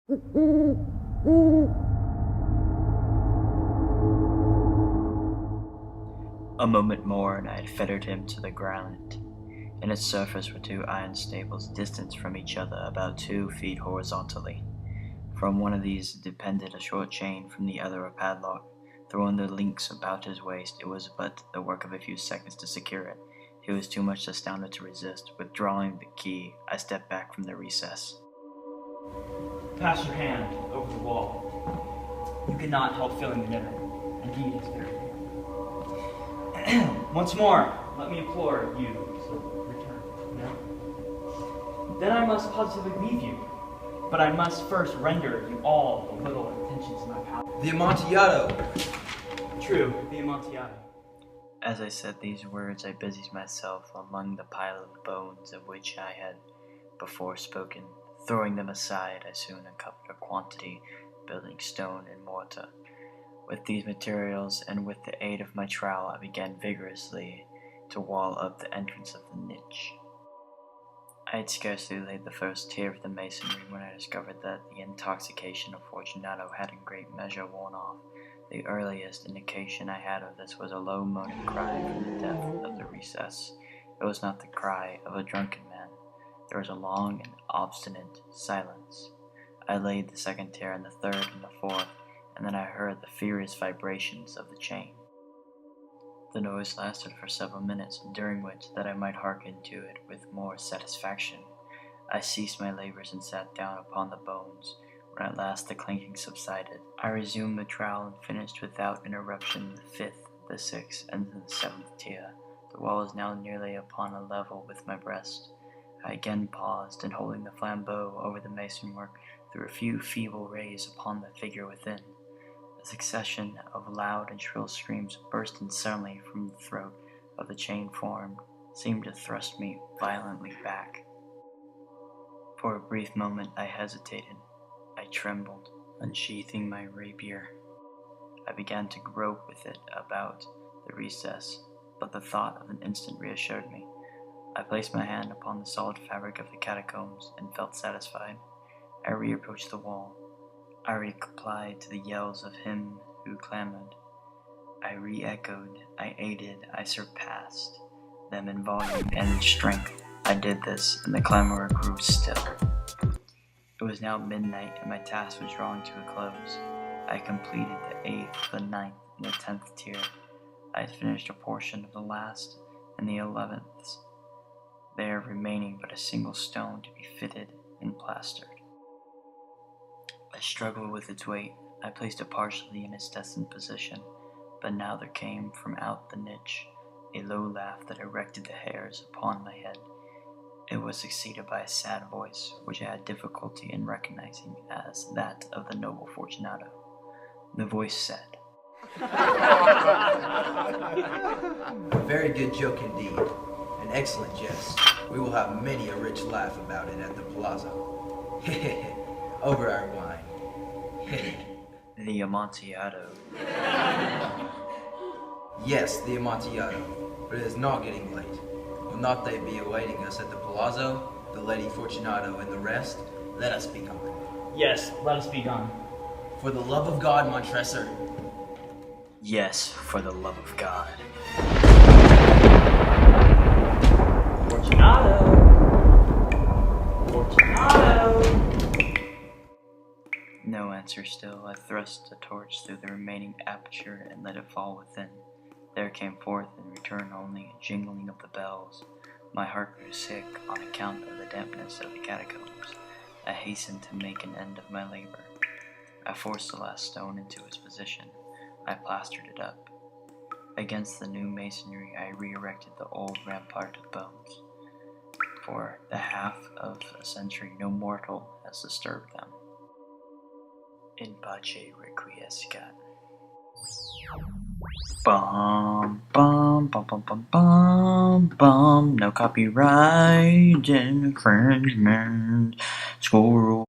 A moment more and I had fettered him to the granite. In its surface were two iron staples distanced from each other about 2 feet horizontally. From one of these depended a short chain, from the other a padlock. Throwing the links about his waist, it was but the work of a few seconds to secure it. He was too much astounded to resist. Withdrawing the key, I stepped back from the recess. Pass your hand over the wall. You cannot help feeling the knitting. Indeed, it's very near. Once more, let me implore you to return. No? Then I must positively leave you. But I must first render you all the little attentions in my power. The Amontillado! True, the Amontillado. As I said these words, I busied myself among the pile of bones of which I had before spoken. Throwing them aside, I soon uncovered a quantity of building stone and mortar. With these materials, and with the aid of my trowel, I began vigorously to wall up the entrance of the niche. I had scarcely laid the first tier of the masonry when I discovered that the intoxication of Fortunato had in great measure worn off. The earliest indication I had of this was a low moaning cry from the depth of the recess. It was not the cry of a drunken man. There was a long and obstinate silence. I laid the second tier and the third and the fourth, and then I heard the furious vibrations of the chain. The noise lasted for several minutes, during which, that I might hearken to it with more satisfaction, I ceased my labors and sat down upon the bones. When at last the clinking subsided, I resumed the trowel and finished without interruption the 5th, the 6th, and the 7th tier. The wall was now nearly upon a level with my breast. I again paused, and holding the flambeau over the masonwork, threw a few feeble rays upon the figure within. A succession of loud and shrill screams bursting suddenly from the throat of the chain formed, seemed to thrust me violently back. For a brief moment I hesitated. I trembled, unsheathing my rapier. I began to grope with it about the recess, but the thought of an instant reassured me. I placed my hand upon the solid fabric of the catacombs and felt satisfied. I reapproached the wall. I replied to the yells of him who clamored. I re-echoed, I aided, I surpassed them in volume and in strength. I did this, and the clamor grew still. It was now midnight, and my task was drawing to a close. I completed the 8th, the 9th, and the 10th tier. I had finished a portion of the last and the 11th, there remaining but a single stone to be fitted and plastered. I struggled with its weight. I placed it partially in its destined position, but now there came from out the niche a low laugh that erected the hairs upon my head. It was succeeded by a sad voice, which I had difficulty in recognizing as that of the noble Fortunato. The voice said, A very good joke indeed. An excellent jest. We will have many a rich laugh about it at the Palazzo. Over our wine. The Amontillado. Yes, the Amontillado. But it is not getting late. Will not they be awaiting us at the Palazzo, the Lady Fortunato and the rest? Let us be gone. Yes, let us be gone. For the love of God, Montresor. Yes, for the love of God. Fortunato! Fortunato! No answer still. I thrust a torch through the remaining aperture and let it fall within. There came forth in return only a jingling of the bells. My heart grew sick on account of the dampness of the catacombs. I hastened to make an end of my labor. I forced the last stone into its position. I plastered it up. Against the new masonry I re-erected the old rampart of bones. For the half of a century no mortal has disturbed them. In pace requiescat. Bum bum bum bum bum bum bum. No copyright infringement. School rule.